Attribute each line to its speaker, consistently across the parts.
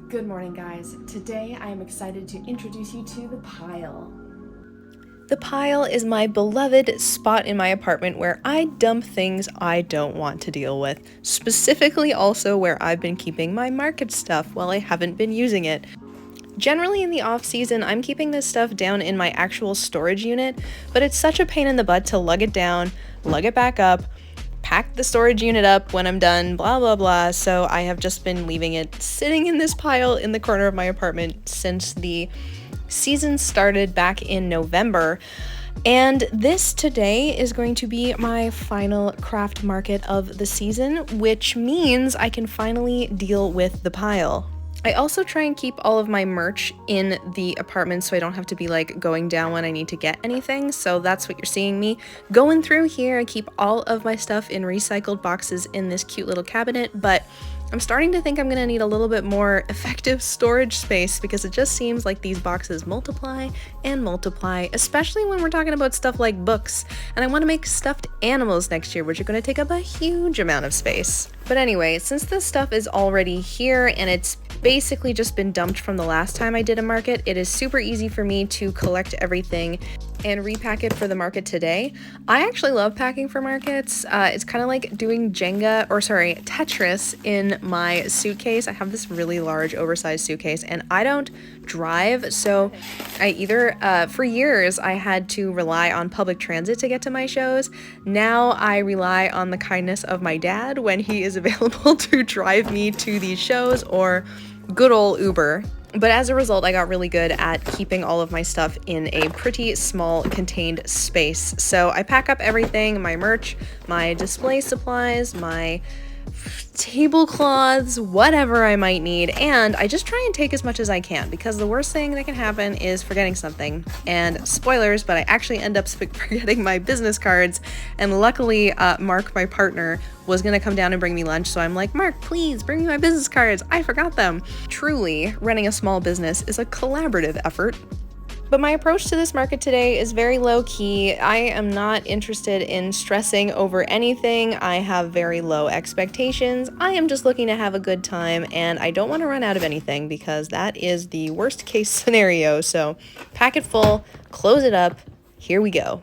Speaker 1: Good morning, guys. Today I am excited to introduce you to the pile.
Speaker 2: The pile is my beloved spot in my apartment where I dump things I don't want to deal with, specifically also where I've been keeping my market stuff while I haven't been using it. Generally in the off season, I'm keeping this stuff down in my actual storage unit, but it's such a pain in the butt to lug it down, lug it back up, pack the storage unit up when I'm done, blah blah blah, so I have just been leaving it sitting in this pile in the corner of my apartment since the season started back in November. And this today is going to be my final craft market of the season, which means I can finally deal with the pile. I also try and keep all of my merch in the apartment so I don't have to be like going down when I need to get anything. So that's what you're seeing me going through here. I keep all of my stuff in recycled boxes in this cute little cabinet, but I'm starting to think I'm gonna need a little bit more effective storage space because it just seems like these boxes multiply and multiply, especially when we're talking about stuff like books. And I want to make stuffed animals next year, which are going to take up a huge amount of space. But anyway, since this stuff is already here and it's basically just been dumped from the last time I did a market, it is super easy for me to collect everything and repack it for the market today. I actually love packing for markets. It's kind of like doing Tetris in my suitcase. I have this really large oversized suitcase and I don't drive, so I either for years I had to rely on public transit to get to my shows. Now I rely on the kindness of my dad when he is available to drive me to these shows, or good old Uber. But as a result, I got really good at keeping all of my stuff in a pretty small contained space. So I pack up everything, my merch, my display supplies, my tablecloths, whatever I might need, and I just try and take as much as I can because the worst thing that can happen is forgetting something. And spoilers, but I actually end up forgetting my business cards, and luckily Mark, my partner, was gonna come down and bring me lunch, so I'm like, Mark, please bring me my business cards, I forgot them. Truly, running a small business is a collaborative effort. But my approach to this market today is very low key. I am not interested in stressing over anything. I have very low expectations. I am just looking to have a good time, and I don't want to run out of anything because that is the worst case scenario. So pack it full, close it up. Here we go.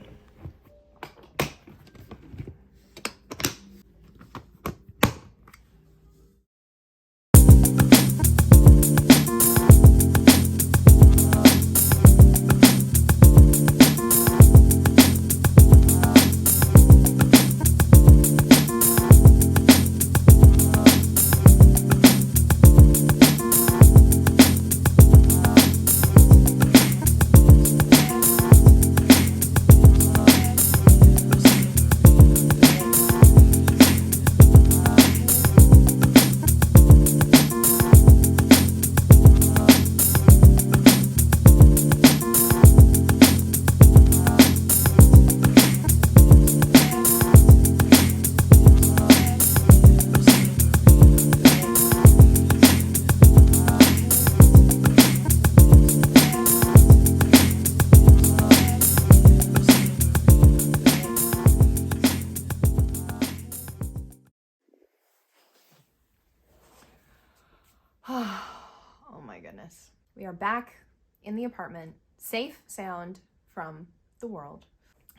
Speaker 2: Oh my goodness. We are back in the apartment, safe, sound from the world.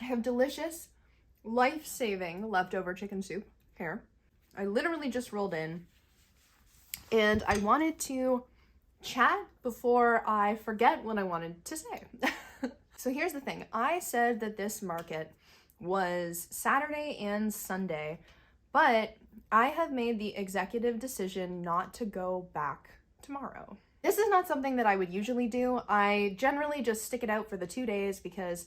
Speaker 2: I have delicious, life-saving leftover chicken soup here. I literally just rolled in, and I wanted to chat before I forget what I wanted to say. So here's the thing. I said that this market was Saturday and Sunday, but I have made the executive decision not to go back tomorrow. This is not something that I would usually do. I generally just stick it out for the 2 days because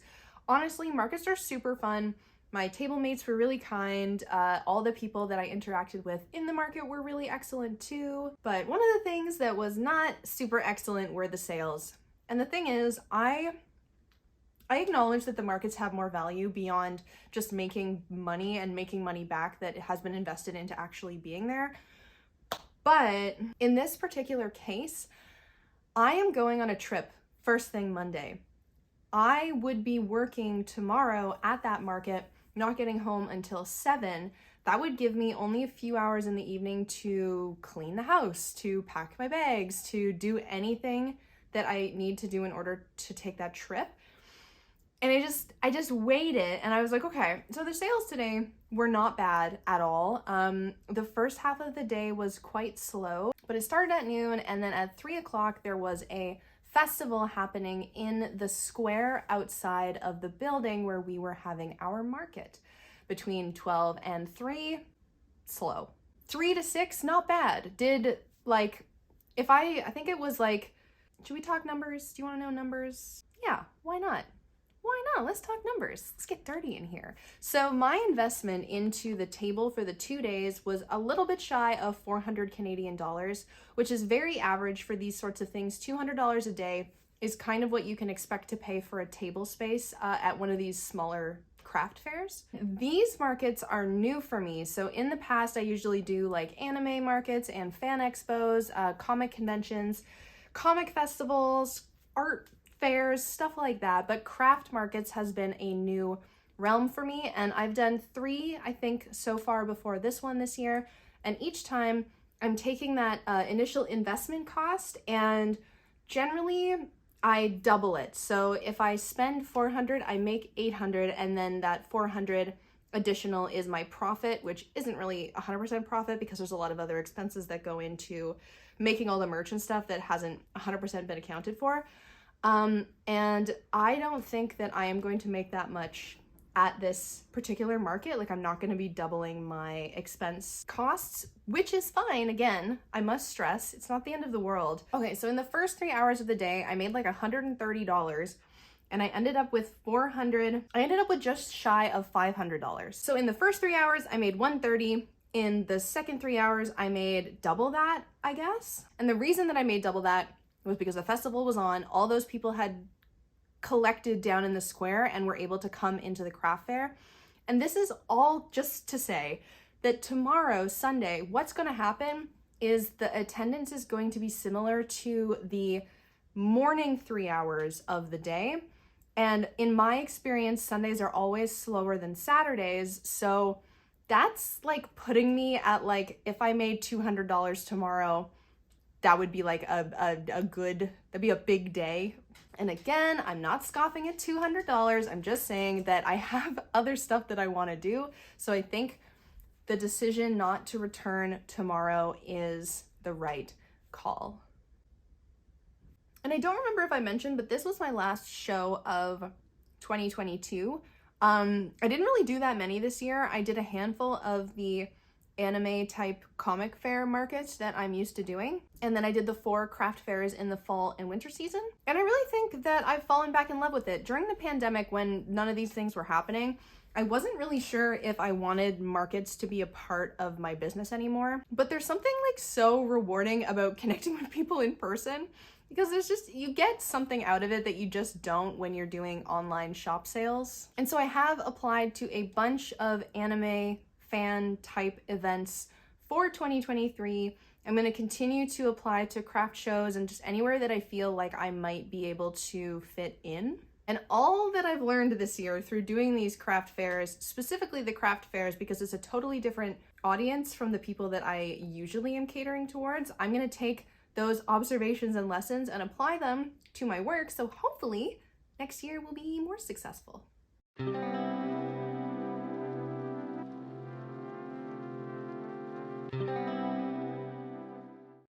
Speaker 2: honestly, markets are super fun. My table mates were really kind. All the people that I interacted with in the market were really excellent too. But one of the things that was not super excellent were the sales. And the thing is, I acknowledge that the markets have more value beyond just making money and making money back that has been invested into actually being there. But in this particular case, I am going on a trip first thing Monday. I would be working tomorrow at that market, not getting home until 7.
Speaker 1: that would give me only a few hours in the evening to clean the house, to pack my bags, to do anything that I need to do in order to take that trip. And I just weighed it and I was like, okay, so the sales today were not bad at all. The first half of the day was quite slow, but it started at noon, and then at 3 o'clock there was a festival happening in the square outside of the building where we were having our market. Between 12 and 3, slow. 3 to 6, not bad. Did like, I think it was like, should we talk numbers? Do you want to know numbers? Yeah, why not? Why not? Let's talk numbers. Let's get dirty in here. So my investment into the table for the 2 days was a little bit shy of 400 Canadian dollars, which is very average for these sorts of things. $200 a day is kind of what you can expect to pay for a table space at one of these smaller craft fairs. These markets are new for me. So in the past, I usually do like anime markets and fan expos, comic conventions, comic festivals, art fairs, stuff like that. But craft markets has been a new realm for me, and I've done 3, I think, so far before this one this year. And each time I'm taking that initial investment cost and generally I double it. So if I spend 400, I make 800, and then that 400 additional is my profit, which isn't really 100% profit because there's a lot of other expenses that go into making all the merch and stuff that hasn't 100% been accounted for. And I don't think that I am going to make that much at this particular market. Like, I'm not going to be doubling my expense costs, which is fine. Again, I must stress, it's not the end of the world. Okay, so in the first 3 hours of the day, I made like $130, and I ended up with just shy of $500. So in the first 3 hours, I made $130. In the second 3 hours, I made double that, I guess. And the reason that I made double that was because the festival was on. All those people had collected down in the square and were able to come into the craft fair. And this is all just to say that tomorrow, Sunday, what's going to happen is the attendance is going to be similar to the morning 3 hours of the day. And in my experience, Sundays are always slower than Saturdays. So that's like putting me at like, if I made $200 tomorrow, that would be like that'd be a big day. And again, I'm not scoffing at $200. I'm just saying that I have other stuff that I want to do. So I think the decision not to return tomorrow is the right call. And I don't remember if I mentioned, but this was my last show of 2022. I didn't really do that many this year. I did a handful of the anime type comic fair markets that I'm used to doing. And then I did the 4 craft fairs in the fall and winter season. And I really think that I've fallen back in love with it. During the pandemic, when none of these things were happening, I wasn't really sure if I wanted markets to be a part of my business anymore. But there's something like so rewarding about connecting with people in person, because you get something out of it that you just don't when you're doing online shop sales. And so I have applied to a bunch of anime fan type events for 2023. I'm going to continue to apply to craft shows and just anywhere that I feel like I might be able to fit in. And all that I've learned this year through doing these craft fairs, specifically the craft fairs, because it's a totally different audience from the people that I usually am catering towards, I'm going to take those observations and lessons and apply them to my work. So hopefully next year will be more successful.